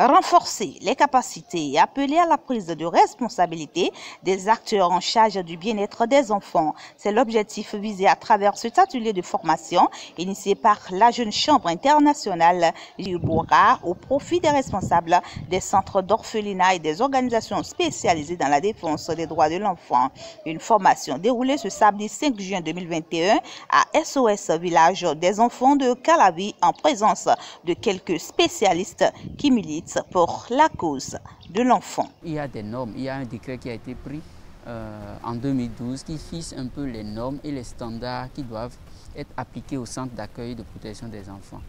Renforcer les capacités et appeler à la prise de responsabilité des acteurs en charge du bien-être des enfants. C'est l'objectif visé à travers cet atelier de formation initié par la Jeune Chambre internationale Liuboura au profit des responsables des centres d'orphelinat et des organisations spécialisées dans la défense des droits de l'enfant. Une formation déroulée ce samedi 5 juin 2021 à SOS Village des enfants de Calavi en présence de quelques spécialistes qui militent pour la cause de l'enfant. Il y a des normes, il y a un décret qui a été pris en 2012 qui fixe un peu les normes et les standards qui doivent être appliqués au centre d'accueil de protection des enfants.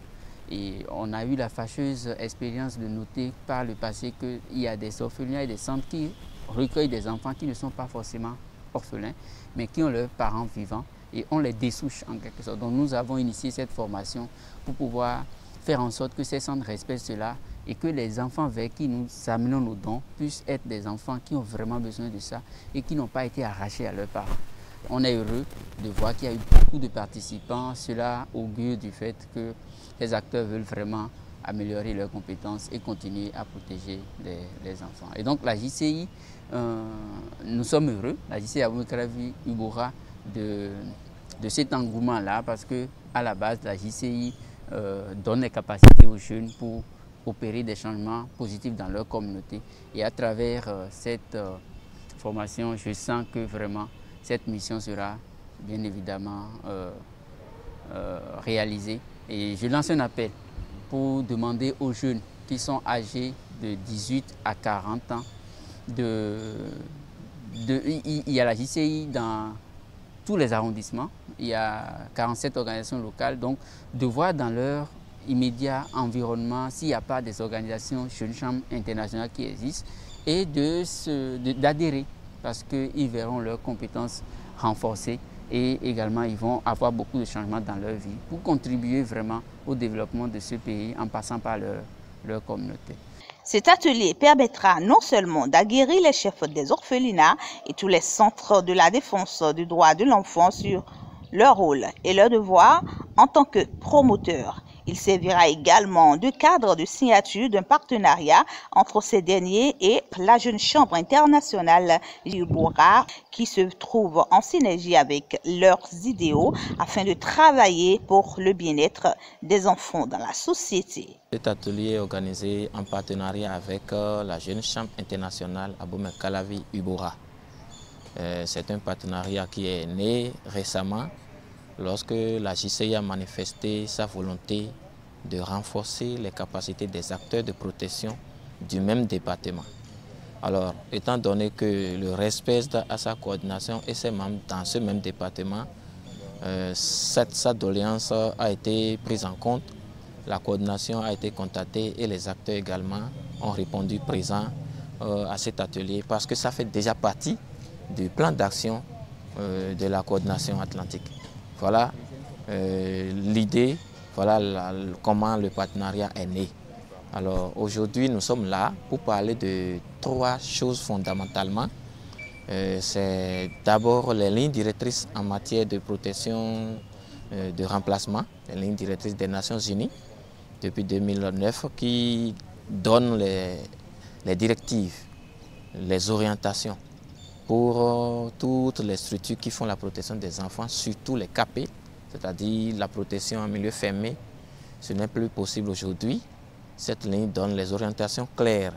Et on a eu la fâcheuse expérience de noter par le passé qu'il y a des orphelinats et des centres qui recueillent des enfants qui ne sont pas forcément orphelins, mais qui ont leurs parents vivants et on les dessouche en quelque sorte. Donc nous avons initié cette formation pour pouvoir faire en sorte que ces centres respectent cela et que les enfants vers qui nous amenons nos dons puissent être des enfants qui ont vraiment besoin de ça et qui n'ont pas été arrachés à leurs parents. On est heureux de voir qu'il y a eu beaucoup de participants. Cela augure du fait que les acteurs veulent vraiment améliorer leurs compétences et continuer à protéger les enfants. Et donc la JCI, nous sommes heureux, la JCI Aboumey Calavi Liuboura, de cet engouement-là parce qu'à la base, la JCI donne les capacités aux jeunes pour opérer des changements positifs dans leur communauté. Et à travers cette formation, je sens que vraiment cette mission sera bien évidemment réalisée. Et je lance un appel pour demander aux jeunes qui sont âgés de 18 à 40 ans, il y a la JCI dans tous les arrondissements, il y a 47 organisations locales, donc de voir dans leur immédiat environnement s'il n'y a pas des organisations Jeune Chambre internationale qui existent et d'adhérer parce qu'ils verront leurs compétences renforcées et également ils vont avoir beaucoup de changements dans leur vie pour contribuer vraiment au développement de ce pays en passant par leur communauté. Cet atelier permettra non seulement d'aguerrir les chefs des orphelinats et tous les centres de la défense du droit de l'enfant sur leur rôle et leur devoir en tant que promoteurs. Il servira également de cadre de signature d'un partenariat entre ces derniers et la Jeune Chambre internationale Liuboura qui se trouve en synergie avec leurs idéaux afin de travailler pour le bien-être des enfants dans la société. Cet atelier est organisé en partenariat avec la Jeune Chambre internationale Aboumey Calavi Liuboura. C'est un partenariat qui est né récemment lorsque la JCI a manifesté sa volonté de renforcer les capacités des acteurs de protection du même département. Alors, étant donné que le respect à sa coordination et ses membres dans ce même département, sa doléance a été prise en compte, la coordination a été contactée et les acteurs également ont répondu présents à cet atelier parce que ça fait déjà partie du plan d'action de la coordination atlantique. Voilà l'idée, voilà comment le partenariat est né. Alors aujourd'hui, nous sommes là pour parler de trois choses fondamentalement. C'est d'abord les lignes directrices en matière de protection de remplacement, les lignes directrices des Nations Unies depuis 2009 qui donnent les directives, les orientations pour toutes les structures qui font la protection des enfants, surtout les CAP, c'est-à-dire la protection en milieu fermé. Ce n'est plus possible aujourd'hui. Cette ligne donne les orientations claires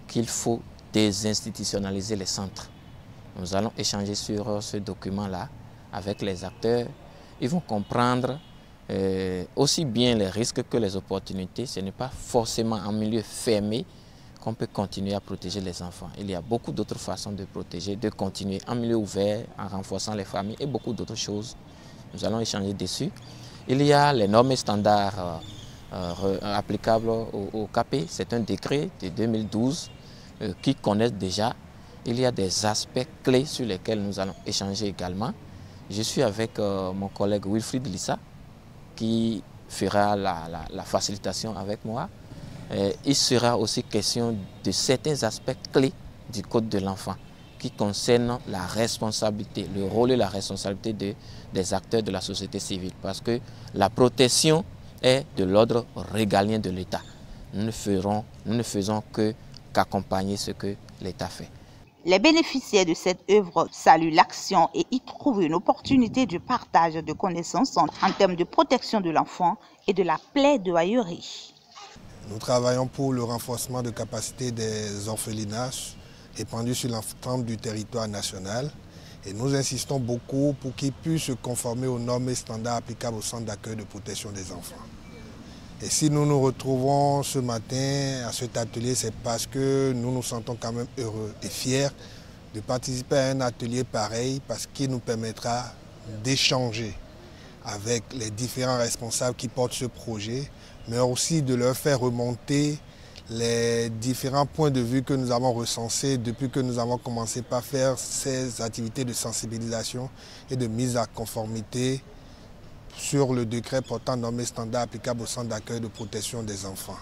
qu'il faut désinstitutionnaliser les centres. Nous allons échanger sur ce document-là avec les acteurs. Ils vont comprendre aussi bien les risques que les opportunités. Ce n'est pas forcément en milieu fermé qu'on peut continuer à protéger les enfants. Il y a beaucoup d'autres façons de protéger, de continuer en milieu ouvert, en renforçant les familles et beaucoup d'autres choses. Nous allons échanger dessus. Il y a les normes et standards applicables au CAP. C'est un décret de 2012 qui connaissent déjà. Il y a des aspects clés sur lesquels nous allons échanger également. Je suis avec mon collègue Wilfried Lissa qui fera la facilitation avec moi. Il sera aussi question de certains aspects clés du Code de l'enfant qui concernent la responsabilité, le rôle et la responsabilité des acteurs de la société civile. Parce que la protection est de l'ordre régalien de l'État. nous ne faisons qu'accompagner ce que l'État fait. Les bénéficiaires de cette œuvre saluent l'action et y trouvent une opportunité de partage de connaissances en termes de protection de l'enfant et de la plaidoyerie. Nous travaillons pour le renforcement de capacités des orphelinats répandus sur l'ensemble du territoire national et nous insistons beaucoup pour qu'ils puissent se conformer aux normes et standards applicables au centre d'accueil de protection des enfants. Et si nous nous retrouvons ce matin à cet atelier, c'est parce que nous nous sentons quand même heureux et fiers de participer à un atelier pareil parce qu'il nous permettra d'échanger avec les différents responsables qui portent ce projet, mais aussi de leur faire remonter les différents points de vue que nous avons recensés depuis que nous avons commencé par faire ces activités de sensibilisation et de mise à conformité sur le décret portant normes et standards applicables au centre d'accueil de protection des enfants.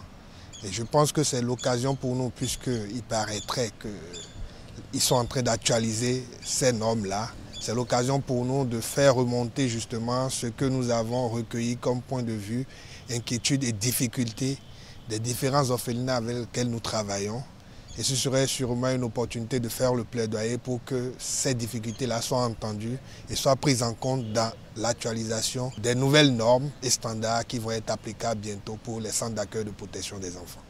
Et je pense que c'est l'occasion pour nous, puisqu'il paraîtrait qu'ils sont en train d'actualiser ces normes-là. C'est l'occasion pour nous de faire remonter justement ce que nous avons recueilli comme point de vue, inquiétudes et difficultés des différents orphelinats avec lesquels nous travaillons. Et ce serait sûrement une opportunité de faire le plaidoyer pour que ces difficultés-là soient entendues et soient prises en compte dans l'actualisation des nouvelles normes et standards qui vont être applicables bientôt pour les centres d'accueil de protection des enfants.